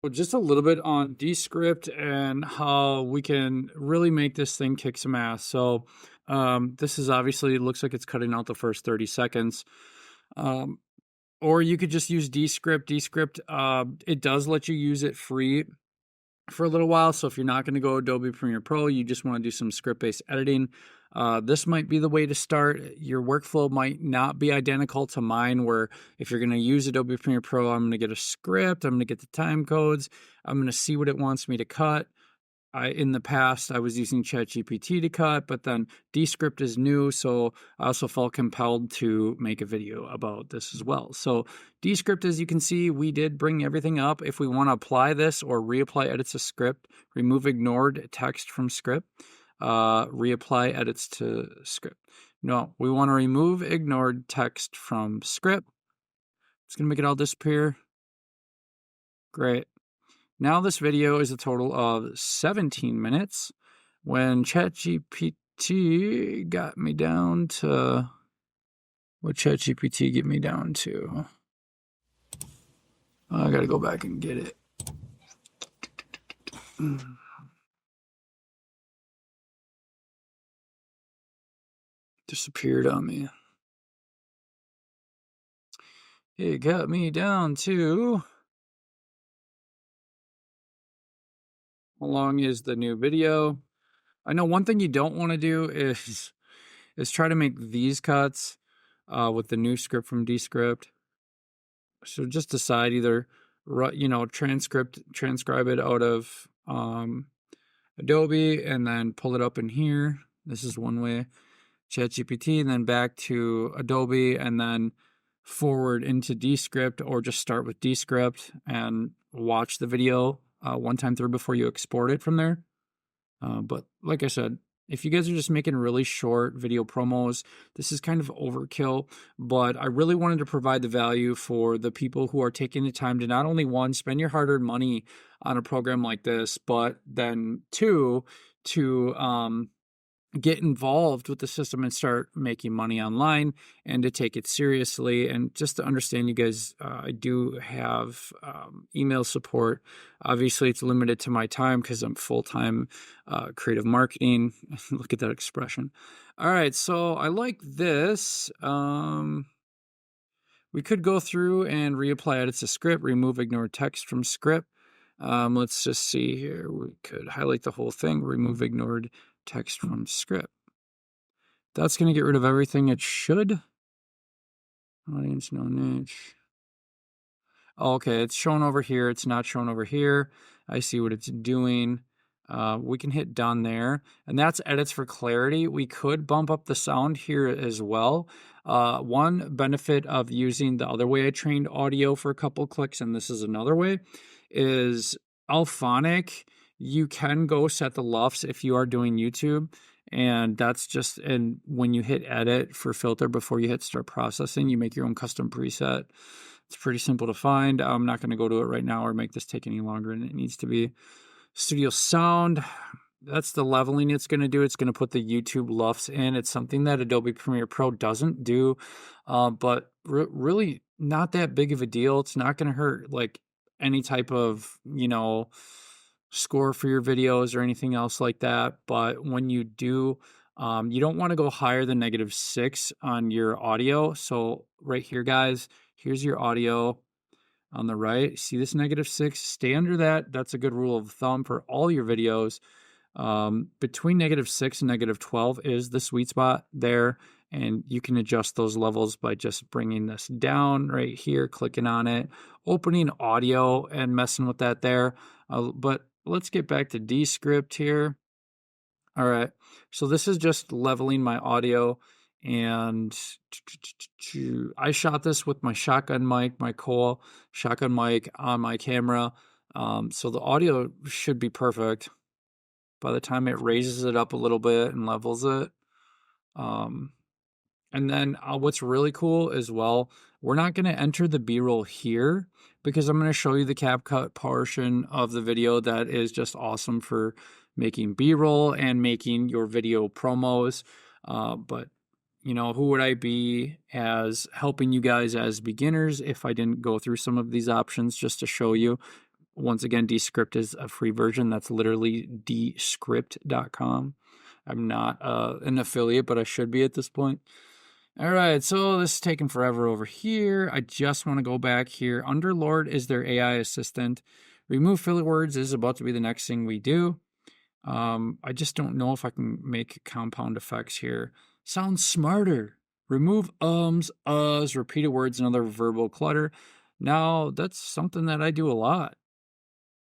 Well, just a little bit on Descript and how we can really make this thing kick some ass. So, this is obviously looks like it's cutting out the first 30 seconds. Um, or you could just use Descript. Descript, it does let you use it free for a little while. So if you're not going to go Adobe Premiere Pro, you just want to do some script-based editing, this might be the way to start. Your workflow might not be identical to mine, where if you're going to use Adobe Premiere Pro, I'm going to get a script, I'm going to get the time codes, I'm going to see what it wants me to cut. In the past, I was using ChatGPT to cut, but then Descript is new, so I also felt compelled to make a video about this as well. So Descript, as you can see, we did bring everything up. If we want to apply this or reapply edits to script, remove ignored text from script, reapply edits to script. No, we want to remove ignored text from script. It's going to make it all disappear. Great. Now this video is a total of 17 minutes. When ChatGPT got me down to... What ChatGPT get me down to? I gotta go back and get it. Disappeared on me. It got me down to... How long is the new video? I know one thing you don't want to do is try to make these cuts with the new script from Descript. So just decide either, transcribe it out of Adobe and then pull it up in here. This is one way. ChatGPT, and then back to Adobe, and then forward into Descript, or just start with Descript and watch the video one time through before you export it from there. But like I said, if you guys are just making really short video promos, this is kind of overkill, but I really wanted to provide the value for the people who are taking the time to not only, one, spend your hard-earned money on a program like this, but then two, to get involved with the system and start making money online, and to take it seriously. And just to understand, you guys, I do have email support. Obviously it's limited to my time because I'm full-time creative marketing. Look at that expression. All right, so I like this. We could go through and reapply edits to script, remove ignored text from script. Let's just see here. We could highlight the whole thing, remove ignored text from script. That's going to get rid of everything it should. Audience, no niche. Okay, it's shown over here. It's not shown over here. I see what it's doing. We can hit done there, and that's edits for clarity. We could bump up the sound here as well. One benefit of using the other way I trained audio for a couple clicks, and this is another way, is Alphonic. You can go set the LUFS if you are doing YouTube, and that's just, and when you hit edit for filter before you hit start processing, you make your own custom preset. It's pretty simple to find. I'm not going to go to it right now or make this take any longer than it needs to be. Studio sound, that's the leveling it's going to do. It's going to put the YouTube LUFS in. It's something that Adobe Premiere Pro doesn't do, but really not that big of a deal. It's not going to hurt like any type of, score for your videos or anything else like that. But when you do, you don't want to go higher than -6 on your audio. So right here, guys, here's your audio on the right. See this -6? Stay under that. That's a good rule of thumb for all your videos. Between -6 and -12 is the sweet spot there, and you can adjust those levels by just bringing this down right here, clicking on it, opening audio and messing with that there. But let's get back to Descript here. All right, so this is just leveling my audio, and I shot this with my shotgun mic, my Cole shotgun mic on my camera. So the audio should be perfect by the time it raises it up a little bit and levels it. And then what's really cool as well, we're not going to enter the B-roll here because I'm going to show you the CapCut portion of the video that is just awesome for making B-roll and making your video promos. But who would I be as helping you guys as beginners if I didn't go through some of these options just to show you? Once again, Descript is a free version. That's literally descript.com. I'm not an affiliate, but I should be at this point. All right, so this is taking forever over here. I just want to go back here. Underlord is their AI assistant. Remove filler words is about to be the next thing we do. I just don't know if I can make compound effects here. Sounds smarter. Remove ums, uhs, repeated words, and other verbal clutter. Now, that's something that I do a lot.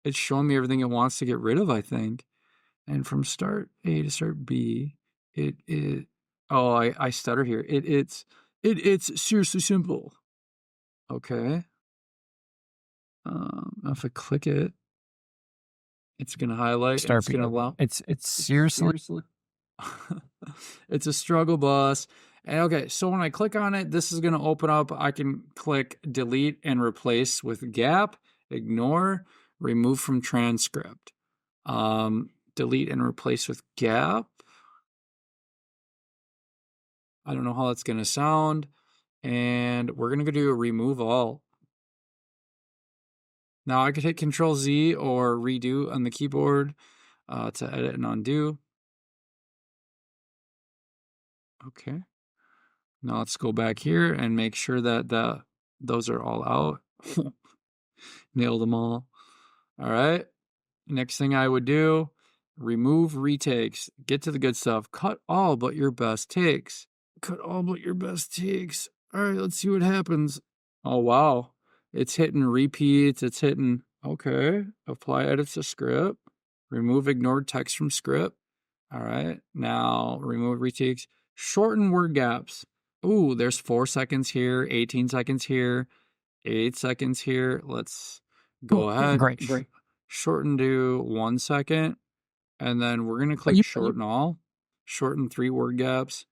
It's showing me everything it wants to get rid of, I think. And from start A to start B, oh, I stutter here. It's seriously simple. Okay. If I click it, it's gonna highlight. Start it's gonna allow. It's seriously. It's a struggle bus. And okay, so when I click on it, this is gonna open up. I can click delete and replace with gap, ignore, remove from transcript. Delete and replace with gap. I don't know how that's gonna sound. And we're gonna go do a remove all. Now I could hit Control Z or redo on the keyboard to edit and undo. Okay. Now let's go back here and make sure that those are all out. Nailed them all. All right. Next thing I would do, remove retakes. Get to the good stuff. Cut all but your best takes. Cut all but your best takes. All right, let's see what happens. Oh, wow. It's hitting repeats. It's hitting, okay. Apply edits to script. Remove ignored text from script. All right. Now remove retakes. Shorten word gaps. Ooh, there's 4 seconds here, 18 seconds here, 8 seconds here. Let's go ahead. Great. Shorten to 1 second. And then we're going to click shorten all. Shorten 3 word gaps.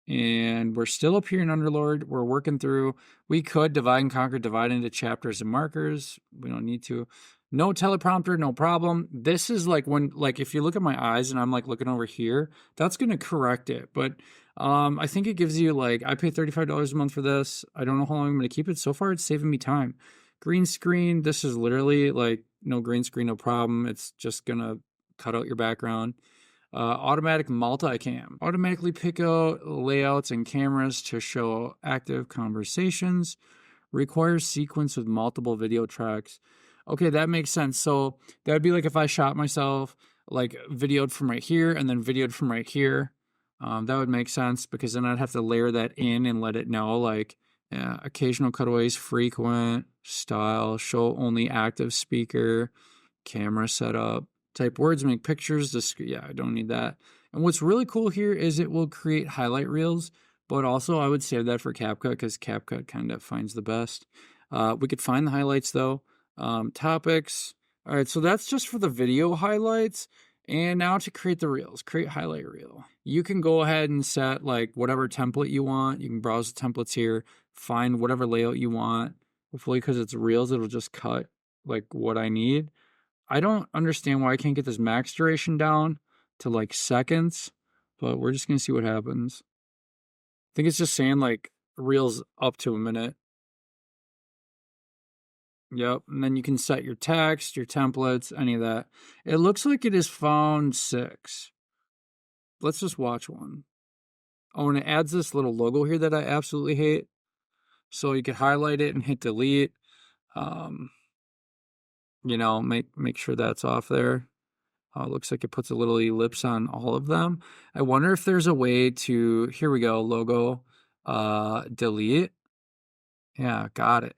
And we're still up here in Underlord. We're working through. We could divide and conquer, divide into chapters and markers. We don't need to. No teleprompter, no problem. This is like when, like, if you look at my eyes and I'm like looking over here, that's going to correct it. But I think it gives you like, I pay $35 a month for this. I don't know how long I'm going to keep it. So far, it's saving me time. Green screen. This is literally like no green screen, no problem. It's just going to cut out your background. Automatic multicam. Automatically pick out layouts and cameras to show active conversations. Requires sequence with multiple video tracks. Okay, that makes sense. So that would be like if I shot myself, like videoed from right here and then videoed from right here. That would make sense because then I'd have to layer that in and let it know like occasional cutaways, frequent, style, show only active speaker, camera setup. Type words, make pictures. Yeah, I don't need that. And what's really cool here is it will create highlight reels, but also I would save that for CapCut because CapCut kind of finds the best. We could find the highlights though. Topics. All right, so that's just for the video highlights. And now to create the reels, create highlight reel. You can go ahead and set like whatever template you want. You can browse the templates here, find whatever layout you want. Hopefully because it's reels, it'll just cut like what I need. I don't understand why I can't get this max duration down to like seconds, but we're just going to see what happens. I think it's just saying like reels up to a minute. Yep. And then you can set your text, your templates, any of that. It looks like it is found 6. Let's just watch one. Oh, and it adds this little logo here that I absolutely hate. So you could highlight it and hit delete. You know, make sure that's off there. It looks like it puts a little ellipse on all of them. I wonder if there's a way to, here we go, logo, delete. Yeah, got it.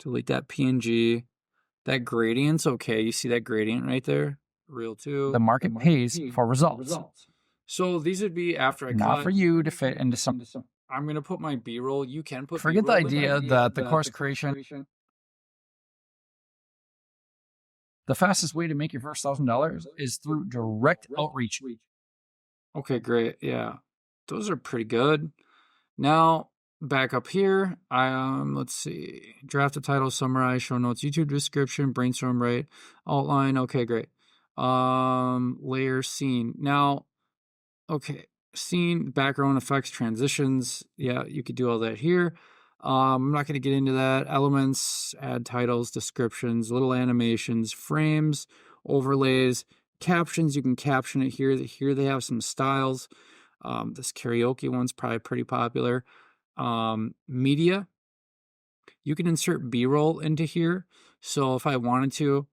Delete that PNG. That gradient's okay. You see that gradient right there? Reel 2. The market pays for results. So these would be after I cut. Not for you to fit into some. I'm going to put my B-roll. You can put Forget the B-roll, idea that the course creation. The fastest way to make your first $1,000 is through direct outreach. Okay, great. Yeah, those are pretty good. Now, back up here, let's see. Draft the title, summarize, show notes, YouTube description, brainstorm, right? Outline. Okay, great. Layer, scene. Now, okay, scene, background effects, transitions. Yeah, you could do all that here. I'm not going to get into that. Elements, add titles, descriptions, little animations, frames, overlays, captions. You can caption it here. Here they have some styles. This karaoke one's probably pretty popular. Media, you can insert B-roll into here. So if I wanted to,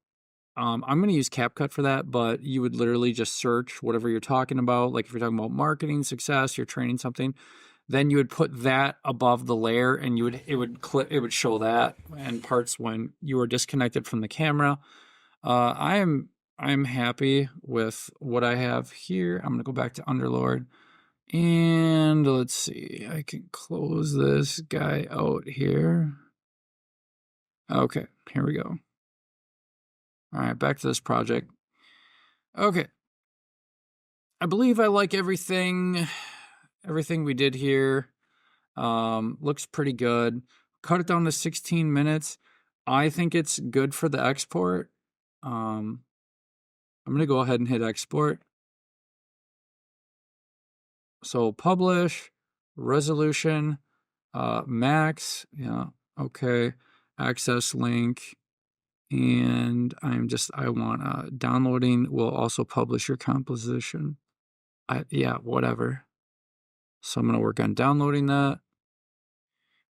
I'm going to use CapCut for that, but you would literally just search whatever you're talking about. Like if you're talking about marketing success, you're training something, then you would put that above the layer, and it would show that and parts when you were disconnected from the camera. I'm happy with what I have here. I'm going to go back to Underlord, and let's see. I can close this guy out here. Okay, here we go. All right, back to this project. Okay. I believe I like everything we did here. Looks pretty good. Cut it down to 16 minutes. I think it's good for the export. I'm going to go ahead and hit export. So publish, resolution, max, yeah, okay, access link, and I want downloading will also publish your composition. Yeah, whatever. So I'm going to work on downloading that.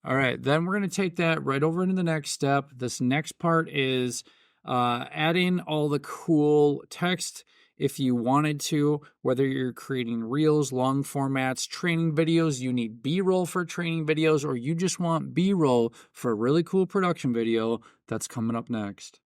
All right, then we're going to take that right over into the next step. This next part is adding all the cool text if you wanted to, whether you're creating reels, long formats, training videos, you need B-roll for training videos, or you just want B-roll for a really cool production video. That's coming up next.